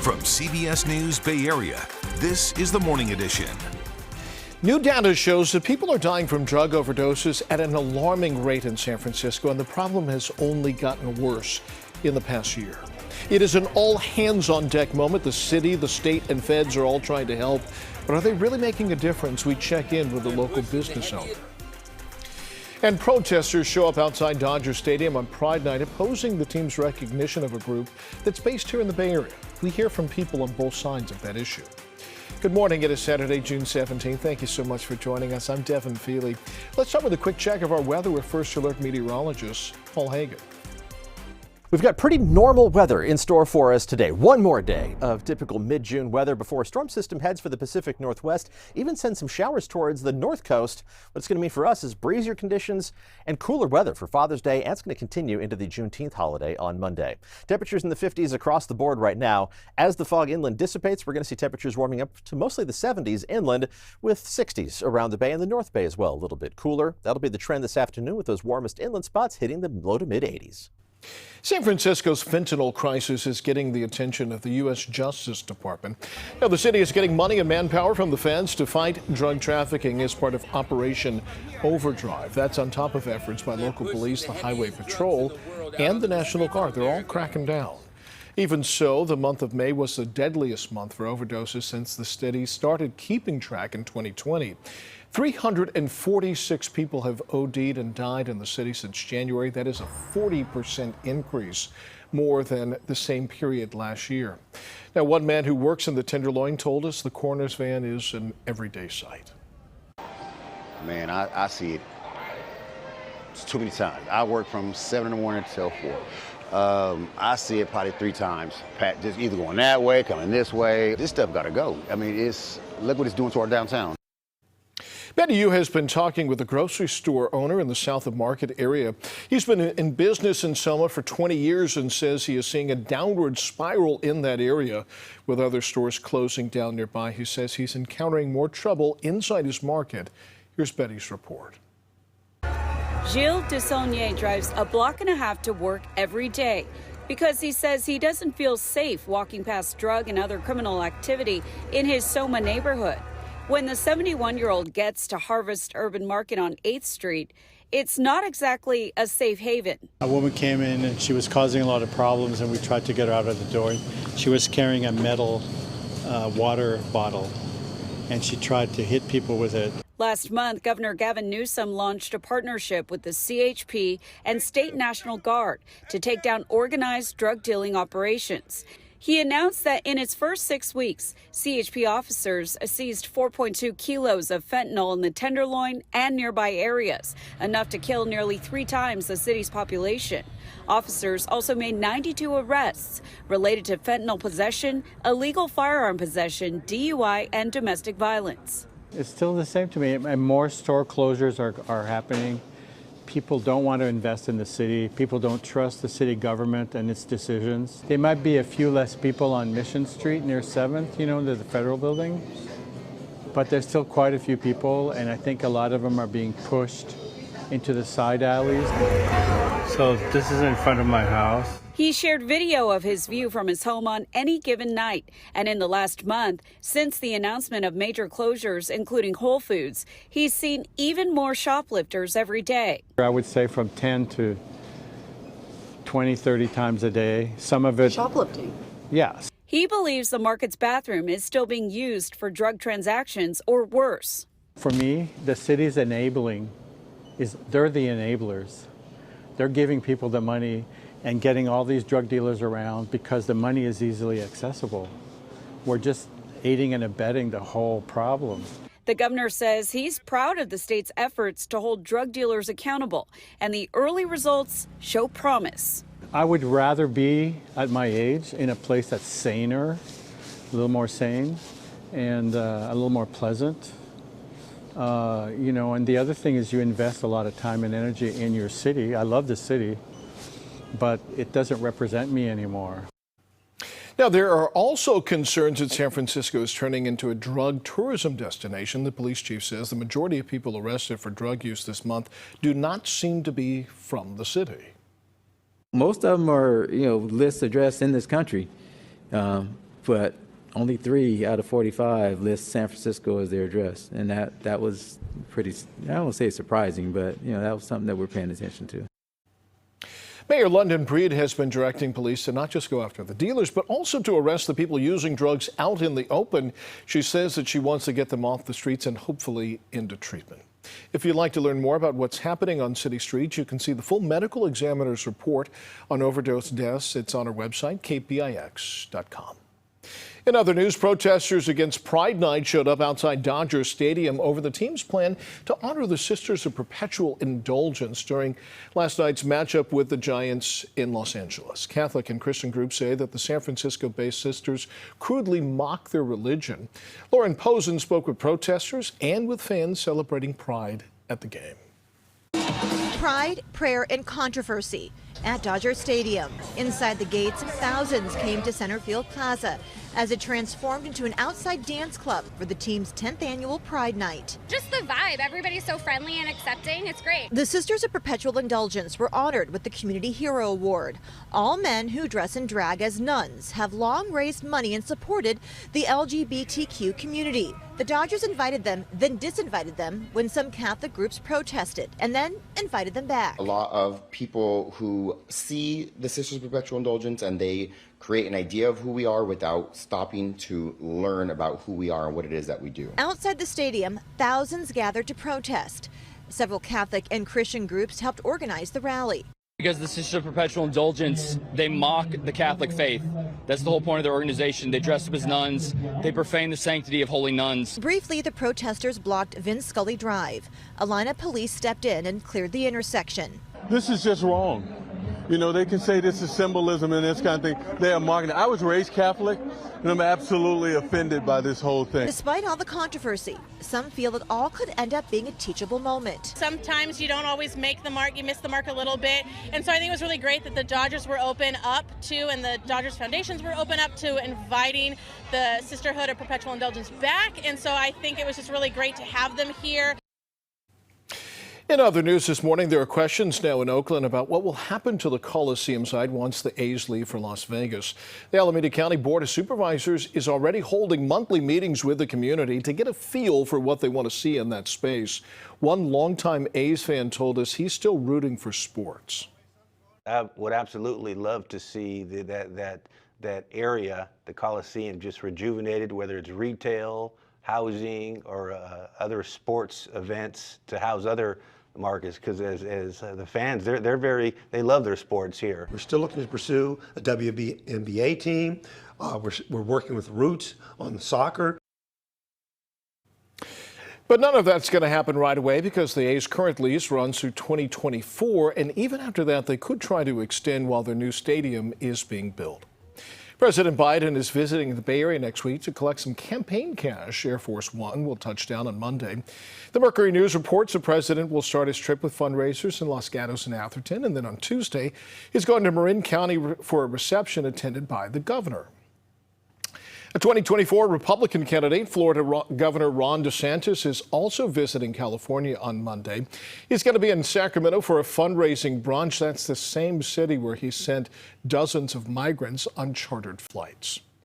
From CBS News Bay Area, this is the Morning Edition. New data shows that people are dying from drug overdoses at an alarming rate in San Francisco, and the problem has only gotten worse in the past year. It is an all-hands-on-deck moment. The city, the state, and feds are all trying to help. But are they really making a difference? We check in with the local business owner. And protesters show up outside Dodger Stadium on Pride Night, opposing the team's recognition of a group that's based here in the Bay Area. We hear from people on both sides of that issue. Good morning. It is Saturday, June 17th. Thank you so much for joining us. I'm Devin Feely. Let's start with a quick check of our weather with First Alert meteorologist Paul Hagan. We've got pretty normal weather in store for us today. One more day of typical mid-June weather before a storm system heads for the Pacific Northwest, even sends some showers towards the north coast. What it's going to mean for us is breezier conditions and cooler weather for Father's Day, and it's going to continue into the Juneteenth holiday on Monday. Temperatures in the 50s across the board right now. As the fog inland dissipates, we're going to see temperatures warming up to mostly the 70s inland, with 60s around the bay and the North Bay as well, a little bit cooler. That'll be the trend this afternoon, with those warmest inland spots hitting the low to mid 80s. San Francisco's fentanyl crisis is getting the attention of the U.S. Justice Department. Now, the city is getting money and manpower from the feds to fight drug trafficking as part of Operation Overdrive. That's on top of efforts by local police, the Highway Patrol, and the National Guard. They're all cracking down. Even so, the month of May was the deadliest month for overdoses since the city started keeping track in 2020. 346 people have OD'd and died in the city since January. That is a 40% increase, more than the same period last year. Now, one man who works in the Tenderloin told us the coroner's van is an everyday sight. Man, I see it too many times. I work from 7 in the morning till 4. I see it probably 3 times. Just either going that way, coming this way. This stuff gotta go. I mean, look what it's doing to our downtown. Betty Yu has been talking with a grocery store owner in the South of Market area. He's been in business in Selma for 20 years and says he is seeing a downward spiral in that area with other stores closing down nearby. He says he's encountering more trouble inside his market. Here's Betty's report. Gilles Desaulniers drives a block and a half to work every day because he says he doesn't feel safe walking past drug and other criminal activity in his Soma neighborhood. When the 71-year-old gets to Harvest Urban Market on 8th Street, it's not exactly a safe haven. A woman came in and she was causing a lot of problems, and we tried to get her out of the door. She was carrying a metal water bottle, and she tried to hit people with it. Last month, Governor Gavin Newsom launched a partnership with the CHP and State National Guard to take down organized drug dealing operations. He announced that in its first 6 weeks, CHP officers seized 4.2 kilos of fentanyl in the Tenderloin and nearby areas, enough to kill nearly 3 times the city's population. Officers also made 92 arrests related to fentanyl possession, illegal firearm possession, DUI, and domestic violence. It's still the same to me, and more store closures are happening. People don't want to invest in the city. People don't trust the city government and its decisions. There might be a few less people on Mission Street near 7th, the federal building, but there's still quite a few people, and I think a lot of them are being pushed into the side alleys. So this is in front of my house. He shared video of his view from his home on any given night. And in the last month, since the announcement of major closures, including Whole Foods, he's seen even more shoplifters every day. I would say from 10 to 20, 30 times a day. Some of it... Shoplifting? Yes. He believes the market's bathroom is still being used for drug transactions or worse. For me, the city's enabling they're the enablers. They're giving people the money and getting all these drug dealers around because the money is easily accessible. We're just aiding and abetting the whole problem. The governor says he's proud of the state's efforts to hold drug dealers accountable, and the early results show promise. I would rather be, at my age, in a place that's saner, a little more sane, and a little more pleasant. And the other thing is you invest a lot of time and energy in your city. I love the city, but it doesn't represent me anymore. Now, there are also concerns that San Francisco is turning into a drug tourism destination. The police chief says the majority of people arrested for drug use this month do not seem to be from the city. Most of them are, lists addressed in this country. but only 3 out of 45 list San Francisco as their address, and that was pretty, I don't want to say surprising, but that was something that we're paying attention to. Mayor London Breed has been directing police to not just go after the dealers, but also to arrest the people using drugs out in the open. She says that she wants to get them off the streets and hopefully into treatment. If you'd like to learn more about what's happening on city streets, you can see the full medical examiner's report on overdose deaths. It's on our website, KPIX.com. In other news, protesters against Pride Night showed up outside Dodger Stadium over the team's plan to honor the Sisters of Perpetual Indulgence during last night's matchup with the Giants in Los Angeles. Catholic and Christian groups say that the San Francisco-based sisters crudely mock their religion. Lauren Posen spoke with protesters and with fans celebrating Pride at the game. Pride, prayer, and controversy at Dodger Stadium. Inside the gates, thousands came to Centerfield Plaza as it transformed into an outside dance club for the team's 10th annual Pride Night. Just the vibe. Everybody's so friendly and accepting. It's great. The Sisters of Perpetual Indulgence were honored with the Community Hero Award. All men who dress in drag as nuns have long raised money and supported the LGBTQ community. The Dodgers invited them, then disinvited them when some Catholic groups protested, and then invited them back. A lot of people who see the Sisters of Perpetual Indulgence and they create an idea of who we are without stopping to learn about who we are and what it is that we do. Outside the stadium, thousands gathered to protest. Several Catholic and Christian groups helped organize the rally. Because the Sisters of Perpetual Indulgence, they mock the Catholic faith. That's the whole point of their organization. They dress up as nuns. They profane the sanctity of holy nuns. Briefly, the protesters blocked Vince Scully Drive. A line of police stepped in and cleared the intersection. This is just wrong. They can say this is symbolism and this kind of thing. They are mocking it. I was raised Catholic, and I'm absolutely offended by this whole thing. Despite all the controversy, some feel it all could end up being a teachable moment. Sometimes you don't always make the mark, you miss the mark a little bit. And so I think it was really great that the Dodgers were open up to, and the Dodgers Foundations were open up to inviting the Sisterhood of Perpetual Indulgence back. And so I think it was just really great to have them here. In other news this morning, there are questions now in Oakland about what will happen to the Coliseum site once the A's leave for Las Vegas. The Alameda County Board of Supervisors is already holding monthly meetings with the community to get a feel for what they want to see in that space. One longtime A's fan told us he's still rooting for sports. I would absolutely love to see that area, the Coliseum, just rejuvenated, whether it's retail, housing, or other sports events to house other markets, because as the fans, they love their sports here. We're still looking to pursue a WNBA team. We're working with Roots on soccer. But none of that's going to happen right away because the A's current lease runs through 2024, and even after that, they could try to extend while their new stadium is being built. President Biden is visiting the Bay Area next week to collect some campaign cash. Air Force One will touch down on Monday. The Mercury News reports the president will start his trip with fundraisers in Los Gatos and Atherton, and then on Tuesday, he's going to Marin County for a reception attended by the governor. A 2024 Republican candidate, Florida Governor Ron DeSantis, is also visiting California on Monday. He's going to be in Sacramento for a fundraising brunch. That's the same city where he sent dozens of migrants on chartered flights.